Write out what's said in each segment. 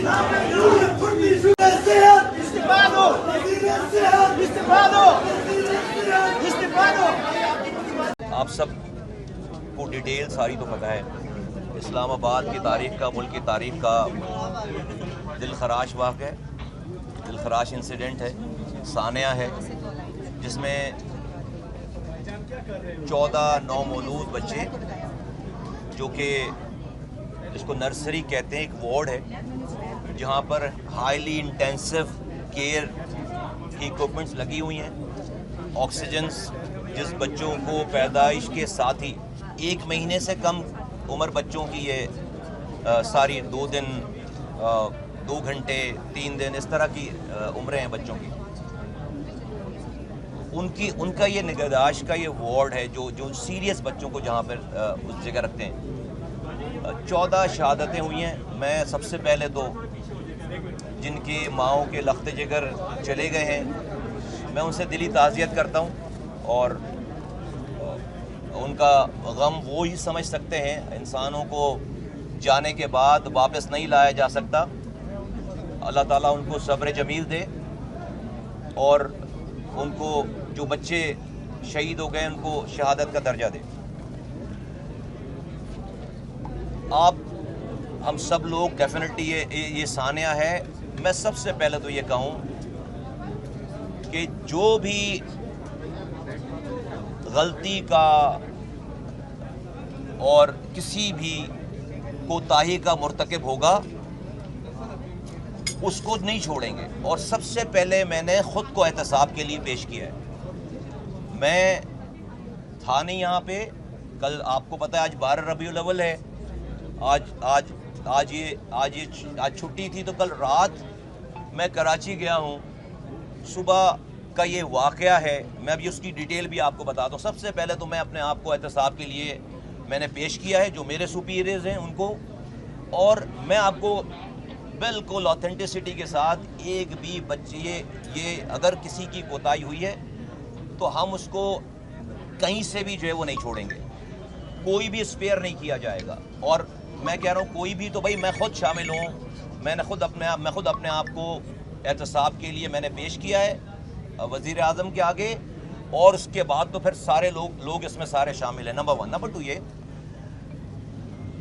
آپ سب کو ڈیٹیل ساری تو پتہ ہے. اسلام آباد کی تاریخ کا، ملک کی تاریخ کا دل خراش واقعہ، دل خراش انسیڈنٹ ہے، سانحہ ہے، جس میں 14 نومولود بچے، جو کہ جس کو نرسری کہتے ہیں، ایک وارڈ ہے جہاں پر ہائیلی انٹینسو کیئر کی اکوپمنٹس لگی ہوئی ہیں، آکسیجنس، جس بچوں کو پیدائش کے ساتھ ہی 1 مہینے سے کم عمر بچوں کی یہ ساری 2 دن 2 گھنٹے 3 دن اس طرح کی عمریں ہیں بچوں کی، ان کا یہ نگہداشت کا یہ وارڈ ہے جو سیریس بچوں کو جہاں پر اس جگہ رکھتے ہیں. 14 شہادتیں ہوئی ہیں. میں سب سے پہلے تو جن کی ماؤں کے لخت جگر چلے گئے ہیں، میں ان سے دلی تعزیت کرتا ہوں، اور ان کا غم وہ ہی سمجھ سکتے ہیں. انسانوں کو جانے کے بعد واپس نہیں لایا جا سکتا. اللہ تعالیٰ ان کو صبر جمیل دے، اور ان کو جو بچے شہید ہو گئے ان کو شہادت کا درجہ دے. ہم سب لوگ ڈیفینیٹلی یہ سانحہ ہے. میں سب سے پہلے تو یہ کہوں کہ جو بھی غلطی کا اور کسی بھی کوتاہی کا مرتکب ہوگا اس کو نہیں چھوڑیں گے. اور سب سے پہلے میں نے خود کو احتساب کے لیے پیش کیا ہے. میں تھا نہیں یہاں پہ. کل آپ کو پتہ ہے آج 12 ربیع الاول ہے. آج چھٹی تھی، تو کل رات میں کراچی گیا ہوں. صبح کا یہ واقعہ ہے. میں ابھی اس کی ڈیٹیل بھی آپ کو بتاتا ہوں. سب سے پہلے تو میں اپنے آپ کو احتساب کے لیے میں نے پیش کیا ہے جو میرے سپیریئرز ہیں ان کو، اور میں آپ کو بالکل آتھینٹسٹی کے ساتھ ایک بھی بچے یہ اگر کسی کی کوتاہی ہوئی ہے تو ہم اس کو کہیں سے بھی جو ہے وہ نہیں چھوڑیں گے. کوئی بھی اسپیئر نہیں کیا جائے گا. اور میں کہہ رہا ہوں کوئی بھی تو بھائی میں خود شامل ہوں. میں خود اپنے آپ کو احتساب کے لیے میں نے پیش کیا ہے وزیر اعظم کے آگے، اور اس کے بعد تو پھر سارے لوگ اس میں سارے شامل ہیں. نمبر 1. نمبر 2 یہ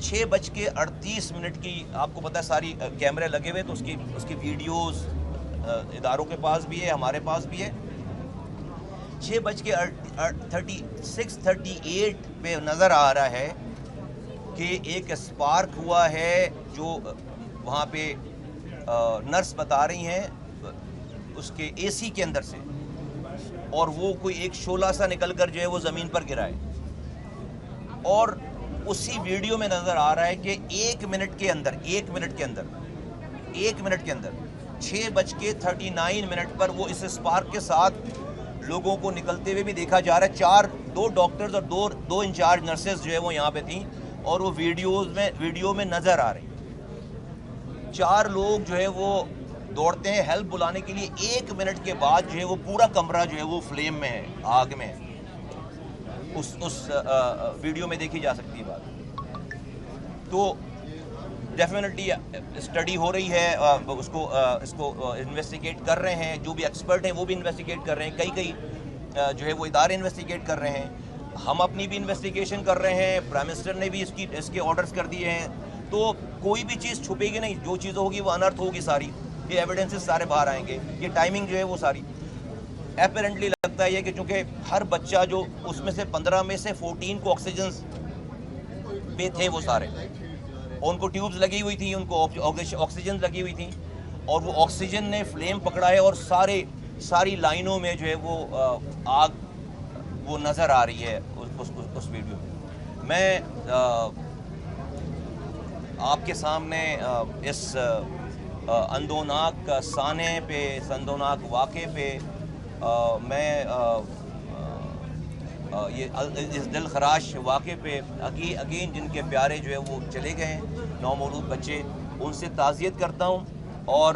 6:38 کی آپ کو پتہ ہے ساری کیمرے لگے ہوئے، تو اس کی ویڈیوز اداروں کے پاس بھی ہے، ہمارے پاس بھی ہے. 6:38 پہ نظر آ رہا ہے کہ ایک اسپارک ہوا ہے، جو وہاں پہ نرس بتا رہی ہیں اس کے اے سی کے اندر سے، اور وہ کوئی ایک شعلہ سا نکل کر جو ہے وہ زمین پر گرا ہے. اور اسی ویڈیو میں نظر آ رہا ہے کہ 1 منٹ کے اندر 6:39 پر وہ اس اسپارک کے ساتھ لوگوں کو نکلتے ہوئے بھی دیکھا جا رہا ہے. 2 ڈاکٹرز اور 2 انچارج نرسز جو ہے وہ یہاں پہ تھیں، اور وہ ویڈیو میں نظر آ رہی. 4 لوگ جو ہے وہ دوڑتے ہیں ہیلپ بلانے کے لیے. 1 منٹ کے بعد جو ہے وہ پورا کمرہ جو ہے وہ فلیم میں ہے، آگ میں ہے. اس ویڈیو میں دیکھی جا سکتی ہے بات. تو ڈیفینیٹلی اسٹڈی ہو رہی ہے، اس کو انویسٹیگیٹ کر رہے ہیں. جو بھی ایکسپرٹ ہیں وہ بھی انویسٹیگیٹ کر رہے ہیں. کئی جو ہے وہ ادارے انویسٹیگیٹ کر رہے ہیں. ہم اپنی بھی انویسٹیگیشن کر رہے ہیں. پرائم منسٹر نے بھی اس کے آرڈرز کر دیے ہیں. تو کوئی بھی چیز چھپے گی نہیں. جو چیز ہوگی وہ انرتھ ہوگی ساری. یہ ایویڈنسز سارے باہر آئیں گے. یہ ٹائمنگ جو ہے وہ ساری اپیرنٹلی لگتا ہے کہ چونکہ ہر بچہ جو اس میں سے 15 میں سے 14 کو آکسیجنز پہ تھے وہ سارے، ان کو ٹیوبز لگی ہوئی تھیں، ان کو آکسیجن لگی ہوئی تھیں، اور وہ آکسیجن نے فلیم پکڑا ہے، اور ساری لائنوں میں جو ہے وہ آگ وہ نظر آ رہی ہے اس ویڈیو میں. میں آپ کے سامنے اس اندوناک سانحے پہ، اس اندوناک واقعے پہ میں اس دل خراش واقعے پہ اگین جن کے پیارے جو ہے وہ چلے گئے ہیں، نومولود بچے، ان سے تعزیت کرتا ہوں. اور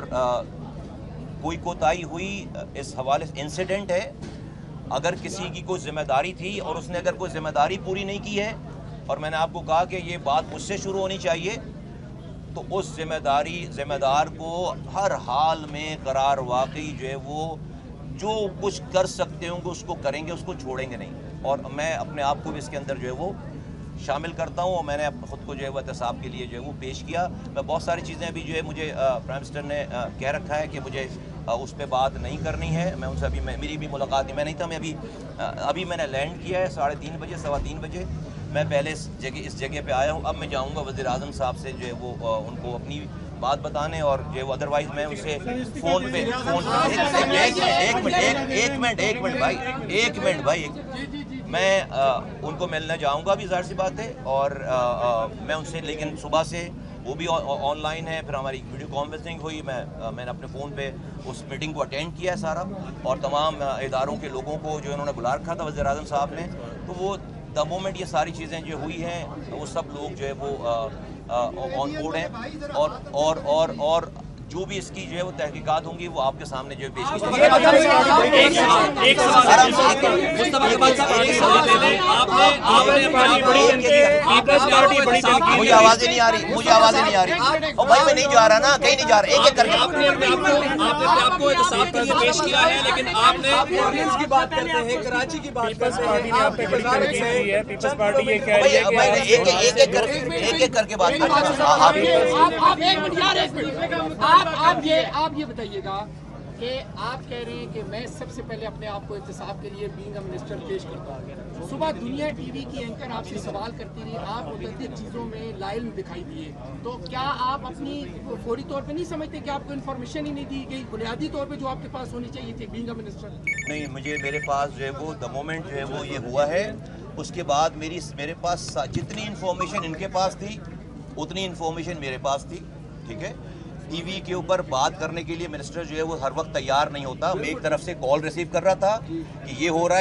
کوئی کوتاہی ہوئی اس حوالے سے انسیڈنٹ ہے. اگر کسی کی کوئی ذمہ داری تھی اور اس نے اگر کوئی ذمہ داری پوری نہیں کی ہے، اور میں نے آپ کو کہا کہ یہ بات مجھ سے شروع ہونی چاہیے، تو اس ذمہ دار کو ہر حال میں قرار واقعی جو ہے وہ جو کچھ کر سکتے ہوں گے اس کو کریں گے، اس کو چھوڑیں گے نہیں. اور میں اپنے آپ کو بھی اس کے اندر جو ہے وہ شامل کرتا ہوں، اور میں نے خود کو جو ہے وہ احتساب کے لیے جو ہے وہ پیش کیا. میں بہت ساری چیزیں ابھی جو ہے مجھے پرائم منسٹر نے کہہ رکھا ہے کہ مجھے اس پہ بات نہیں کرنی ہے. میں ان سے ابھی میری بھی ملاقات نہیں، میں نہیں تھا، میں ابھی میں نے لینڈ کیا ہے 3:30 بجے 3:15 بجے. میں پہلے اس جگہ پہ آیا ہوں. اب میں جاؤں گا وزیر اعظم صاحب سے جو ہے وہ ان کو اپنی بات بتانے، اور جو ہے وہ ادروائز میں اسے فون پہ ایک منٹ بھائی میں ان کو ملنے جاؤں گا بھی، ظاہر سی بات ہے. اور میں ان سے لیکن صبح سے وہ بھی آن لائن ہے، پھر ہماری ویڈیو کانفرنسنگ ہوئی. میں نے اپنے فون پہ اس میٹنگ کو اٹینڈ کیا ہے سارا، اور تمام اداروں کے لوگوں کو جو انہوں نے بلا رکھا تھا وزیر اعظم صاحب نے. تو وہ دا مومنٹ یہ ساری چیزیں جو ہوئی ہیں وہ سب لوگ جو ہے وہ آن بورڈ ہیں، اور جو بھی اس کی جو ہے وہ تحقیقات ہوں گی وہ آپ کے سامنے جو ہے پیش کی جائیں گی. مجھے آوازیں نہیں آ رہی اور بھائی میں نہیں جا رہا نا، کہیں نہیں جا رہا. ایک ایک کر کے آپ کو احتساب کے لیے پیش کیا ہے، لیکن آپ نے آڈینس کی بات کرتے ہیں، کراچی کی بات کرتے ہیں. پیپلز پارٹی یہ کہہ رہی ہے ایک ایک کر کے بات آپ یہ بتائیے گا کہ آپ کہہ رہے ہیں کہ میں سب سے پہلے اپنے آپ کو احتساب کے لیے بینگ اے منسٹر پیش کرتا ہوں. صبح دنیا ٹی وی کی اینکر آپ سے سوال کرتی رہی، آپ متعدد چیزوں میں لائل دکھائی دیے. تو کیا آپ اپنی فوری طور پہ نہیں سمجھتے کہ آپ کو انفارمیشن ہی نہیں دی گئی بنیادی طور پہ جو آپ کے پاس ہونی چاہیے تھی بینگ اے منسٹر؟ نہیں، میرے پاس جو ہے وہ دا مومنٹ جو ہے وہ یہ ہوا ہے، اس کے بعد میرے پاس جتنی انفارمیشن ان کے پاس تھی اتنی انفارمیشن میرے پاس تھی. ٹھیک ہے، ٹی وی کے اوپر بات کرنے کے لیے منسٹر جو ہے وہ ہر وقت تیار نہیں ہوتا. میں ایک طرف سے کال ریسیو کر رہا تھا کہ یہ ہو رہا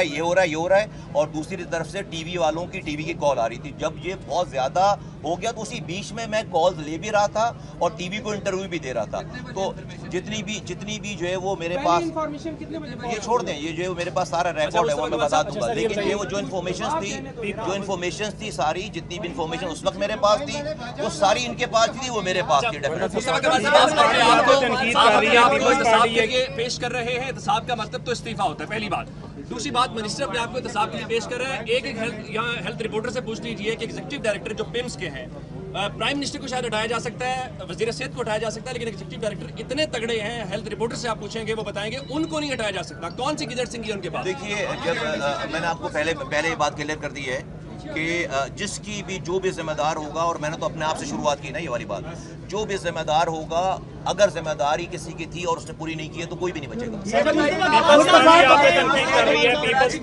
ہے، اور دوسری طرف سے ٹی وی والوں کی کال آ رہی تھی. جب یہ بہت زیادہ ہو گیا تو اسی بیچ میں کالز لے بھی رہا تھا اور ٹی وی کو انٹرویو بھی دے رہا تھا. تو جتنی بھی جو ہے وہ میرے پاس، یہ چھوڑ دیں، یہ جو ہے میرے پاس سارا ریکارڈ ہے وہ میں بتا دوں گا. لیکن یہ وہ جو انفارمیشنز تھی ساری جتنی بھی انفارمیشن اس وقت میرے پاس تھی وہ ساری ان کے پاس تھی، وہ میرے پاس تھی. پیش کر رہے ہیں، احتساب کا مطلب تو استعفیٰ ہوتا ہے، پہلی بات. دوسری بات، منسٹر اپنے آپ کو احتساب کے لیے پیش کر رہا ہے. ایک ہیلتھ رپورٹر سے پوچھ لیجیے کہ ایگزیکٹو ڈائریکٹر جو پیمز کے ہیں، پرائم منسٹر کو شاید ہٹایا جا سکتا ہے، وزیر صحت کو ہٹایا جا سکتا ہے، لیکن ایگزیکٹو ڈائریکٹر اتنے تگڑے ہیں، ہیلتھ رپورٹر سے آپ پوچھیں گے وہ بتائیں گے ان کو نہیں ہٹایا جا سکتا. کون سی گیزر سنگھ ہے ان کے پاس؟ دیکھیے، جب میں نے آپ کو پہلے یہ بات کلیئر کر دی ہے کہ جس کی بھی جو بھی ذمہ دار ہوگا، اور میں نے تو اپنے آپ سے شروعات کی نا یہ والی بات، جو بھی ذمہ دار ہوگا اگر ذمہ داری کسی کی تھی اور اس نے پوری نہیں کی ہے تو کوئی بھی نہیں بچے گا.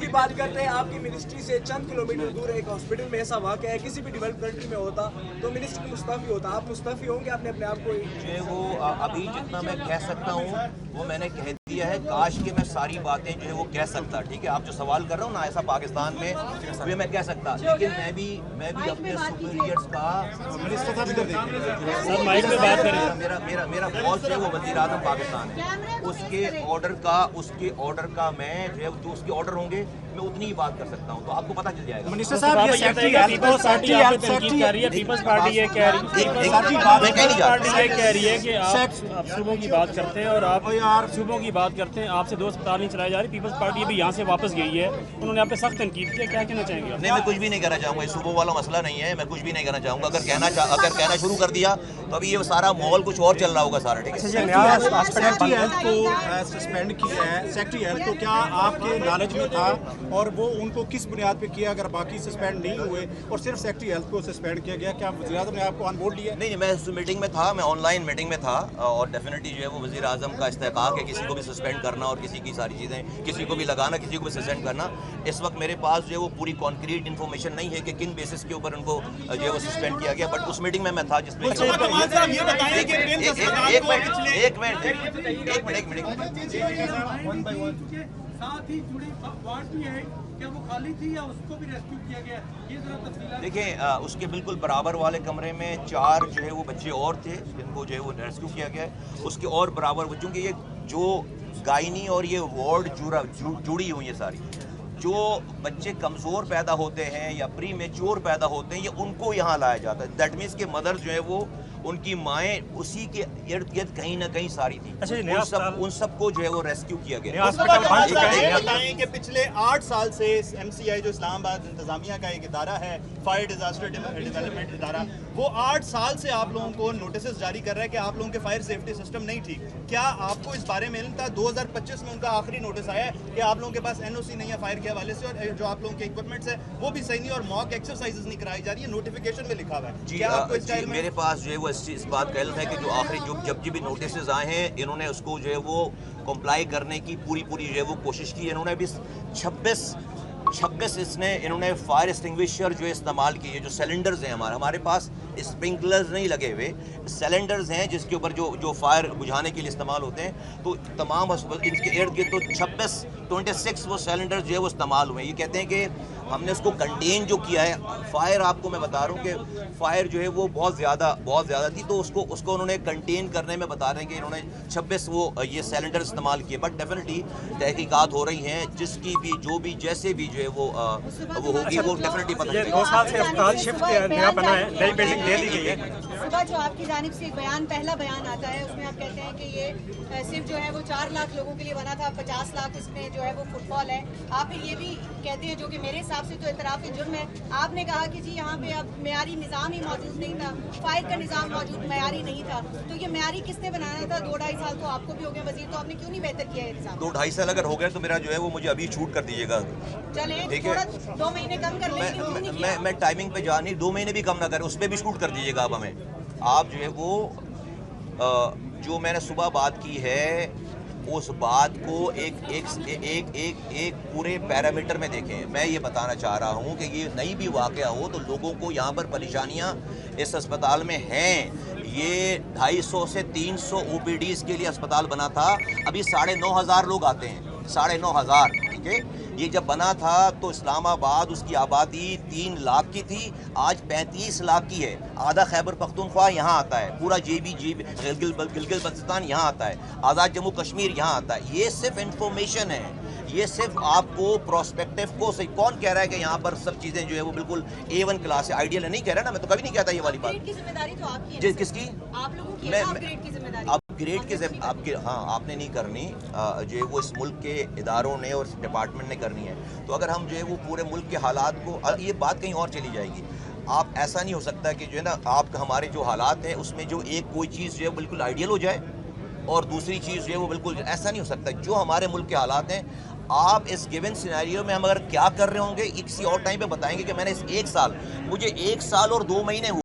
کی بات کرتے ہیں، آپ کی منسٹری سے چند کلومیٹر دور ایک ہاسپٹل میں ایسا واقعہ ہے، کسی بھی ڈیولپ کنٹری میں ہوتا تو منسٹر مستعفی ہوتا. آپ مستعفی ہوں گے؟ آپ نے اپنے آپ کو جو ہے وہ ابھی جتنا میں کہہ سکتا ہوں وہ میں نے کہہ دیا ہے. کاش کہ میں ساری باتیں جو ہے وہ کہہ سکتا. ٹھیک ہے، آپ جو سوال کر رہے ہو نا ایسا پاکستان میں وہ میں کہہ سکتا، لیکن میں بھی اپنے سپیریئرز کا میرا باس جو ہے وہ وزیر اعظم پاکستان ہے، اس کے آرڈر کا میں جو ہے جو اس کے آرڈر ہوں گے میں اتنی ہی بات کر سکتا ہوں. تو آپ کو پتہ چل جائے گا. منسٹر صاحب یہ پیپلز پارٹی یہ کہہ رہی ہے کہ آپ صوبوں کی بات کرتے ہیں اور آپ صوبوں کی بات کرتے ہیں، آپ سے 2 اسپتال نہیں چلائے جا رہے. پیپلز پارٹی بھی یہاں سے واپس گئی ہے، انہوں نے آپ پہ سخت تنقید کی، کیا کہنا چاہیں گے؟ نہیں، میں کچھ بھی نہیں کہنا چاہوں گا. صوبوں والا مسئلہ نہیں ہے، میں کچھ بھی نہیں کہنا چاہوں گا. اگر کہنا شروع کر دیا تو ابھی یہ سارا ماحول کچھ اور چل رہا ہوگا سارا. ٹھیک ہے، سیکٹری ہیلتھ کو سسپینڈ کیا ہے، سیکٹری ہیلتھ کو کیا آپ کے نالج میں تھا اور وہ ان کو کس بنیاد پہ کیا اگر باقی سسپینڈ نہیں ہوئے اور صرف سیکٹری ہیلتھ کو سسپینڈ کیا گیا؟ کیا وزیر اعظم نے آپ کو آن بورڈ لیا؟ نہیں، میں اس میٹنگ میں تھا، میں آن لائن میٹنگ میں تھا، اور ڈیفینیٹلی جو ہے وہ وزیر اعظم کا استحقاق ہے کسی کو بھی سسپینڈ کرنا اور کسی کی ساری چیزیں کسی کو بھی لگانا، کسی کو بھی سسپینڈ کرنا. اس وقت میرے پاس جو ہے وہ پوری کانکریٹ انفارمیشن نہیں ہے کہ کن بیسس کے اوپر ان کو جو ہے وہ سسپینڈ کیا گیا. بٹ اس میٹنگ میں تھا جس میں دیکھیں اس کے بالکل برابر والے کمرے میں 4 جو ہے وہ بچے اور تھے جن کو جو ہے وہ ریسکیو کیا گیا ہے. اس کے اور برابر چونکہ یہ جو گائنی اور یہ وارڈ جڑی ہوئی ہیں ساری، جو بچے کمزور پیدا ہوتے ہیں یا پری میچور پیدا ہوتے ہیں یہ ان کو یہاں لایا جاتا ہے. دیٹ مینس کہ مدر جو ہے وہ ان کی مائیں اسی کے ارد گرد کہیں نہ کہیں ساری تھیں. ان سب کو جو ہے وہ ریسکیو کیا گیا. بتائیں کہ پچھلے 8 سال سے MCI جو اسلام آباد انتظامیہ کا ایک ادارہ ہے, فائر ڈیزاسٹر ڈیولپمنٹ ادارہ, وہ 8 سال سے آپ لوگوں کو نوٹسز جاری کر رہا ہے کہ آپ لوگوں کے فائر سیفٹی سسٹم نہیں ٹھیک. کیا آپ کو اس بارے میں علم تھا؟ 2025 میں ان کا آخری نوٹس آیا ہے کہ آپ لوگوں کے پاس NOC نہیں ہے فائر کے حوالے سے, اور جو آپ لوگوں کے اکوپمنٹس ہیں وہ بھی صحیح نہیں, اور موک ایکسرسائزز نہیں کرائی جا رہی ہے, نوٹیفیکیشن میں لکھا ہوا ہے. کیا آپ کو اس جی میرے پاس جو ہے وہ اس بات کا علم ہے کہ جو آخری جب بھی نوٹسز آئے ہیں انہوں نے اس کو جو ہے وہ کمپلائی کرنے کی پوری جو ہے وہ کوشش کی. انہوں نے بھی 26 انہوں نے فائر اسٹنگوشر جو استعمال کیے, جو سلنڈرز ہیں ہمارے پاس اسپرنکلرز نہیں لگے ہوئے, سلنڈرز ہیں جس کے اوپر جو فائر بجھانے کے لیے استعمال ہوتے ہیں. تو تمام ان کے ارد گرد تو 26 وہ سلنڈرز جو ہے وہ استعمال ہوئے ہیں. یہ کہتے ہیں کہ ہم نے اس کو کنٹین جو کیا ہے. فائر آپ کو میں بتا رہا ہوں کہ فائر جو ہے وہ بہت زیادہ تھی, تو اس کو انہوں نے کنٹین کرنے میں بتا رہے ہیں کہ انہوں نے 26 وہ یہ سلنڈر استعمال کیے. بٹ ڈیفینیٹلی تحقیقات ہو رہی ہیں, جس کی بھی جو بھی جیسے بھی جو ہے وہ ہوگی وہ ڈیفینیٹلی پتہ چلے گا. 2 سال سے اسپتال شفٹ نیا بنا ہے, نئی بلڈنگ دے دی گئی ہے. صبح جو آپ کی جانب سے پہلا بیان آتا ہے, اس میں آپ کہتے ہیں کہ یہ صرف جو ہے وہ 4 لاکھ لوگوں کے لیے بنا تھا, 50 لاکھ اس میں جو ہے وہ فٹ بال ہے. آپ یہ بھی کہتے ہیں, جو کہ میرے حساب سے تو اعتراف جرم ہے, آپ نے کہا کہ جی یہاں پہ اب معیاری نظام ہی موجود نہیں تھا, فائر کا نظام موجود معیاری نہیں تھا. تو یہ معیاری کس نے بنایا تھا؟ 2-2.5 سال تو آپ کو بھی ہو گئے وزیر, تو آپ نے کیوں نہیں بہتر کیا ہے نظام؟ 2-2.5 سال اگر ہو گئے تو میرا جو ہے وہ مجھے ابھی چھوٹ کر دیجیے گا. چلیں تھوڑا 2 مہینے کم کر لیں. میں ٹائمنگ پہ جا نہیں, 2 مہینے بھی کم نہ کریں, اس پہ بھی شوٹ کر دیجیے گا. اب ہمیں آپ جو ہے وہ جو میں نے صبح بات کی ہے اس بات کو ایک پورے پیرامیٹر میں دیکھیں. میں یہ بتانا چاہ رہا ہوں کہ یہ نہیں بھی واقعہ ہو تو لوگوں کو یہاں پر پریشانیاں اس اسپتال میں ہیں. یہ 250 سے 300 OPDs کے لیے اسپتال بنا تھا, ابھی 9,500 لوگ آتے ہیں, 9,500. ٹھیک ہے, یہ جب بنا تھا تو اسلام آباد اس کی آبادی 3 لاکھ کی تھی, آج 35 لاکھ کی ہے. آدھا خیبر پختونخوا یہاں آتا ہے, پورا گلگت بلتستان یہاں آتا ہے, آزاد جموں کشمیر یہاں آتا ہے. یہ صرف انفارمیشن ہے, یہ صرف آپ کو پروسپیکٹیو کو صحیح. کون کہہ رہا ہے کہ یہاں پر سب چیزیں جو ہے وہ بالکل A1 کلاس ہے, آئیڈیل ہے؟ نہیں کہہ رہا نا, میں تو کبھی نہیں کہتا یہ والی بات. کی ذمہ داری تو آپ کی ہے. جی کس کی؟ آپ لوگوں کی ہے نا اپگریڈ کی ذمہ داری. اپگریڈ کے ہاں آپ نے نہیں کرنی, جو وہ اس ملک کے اداروں نے اور ڈپارٹمنٹ نے کرنی ہے. تو اگر ہم جو ہے وہ پورے ملک کے حالات کو, یہ بات کہیں اور چلی جائے گی. آپ ایسا نہیں ہو سکتا کہ جو ہے نا آپ ہمارے جو حالات ہیں اس میں جو کوئی چیز جو ہے بالکل آئیڈیل ہو جائے اور دوسری چیز جو ہے وہ بالکل, ایسا نہیں ہو سکتا. جو ہمارے ملک کے حالات ہیں, آپ اس گیون سینیریو میں ہم اگر کیا کر رہے ہوں گے کسی اور ٹائم پہ بتائیں گے کہ میں نے اس 1 سال, مجھے 1 سال اور 2 مہینے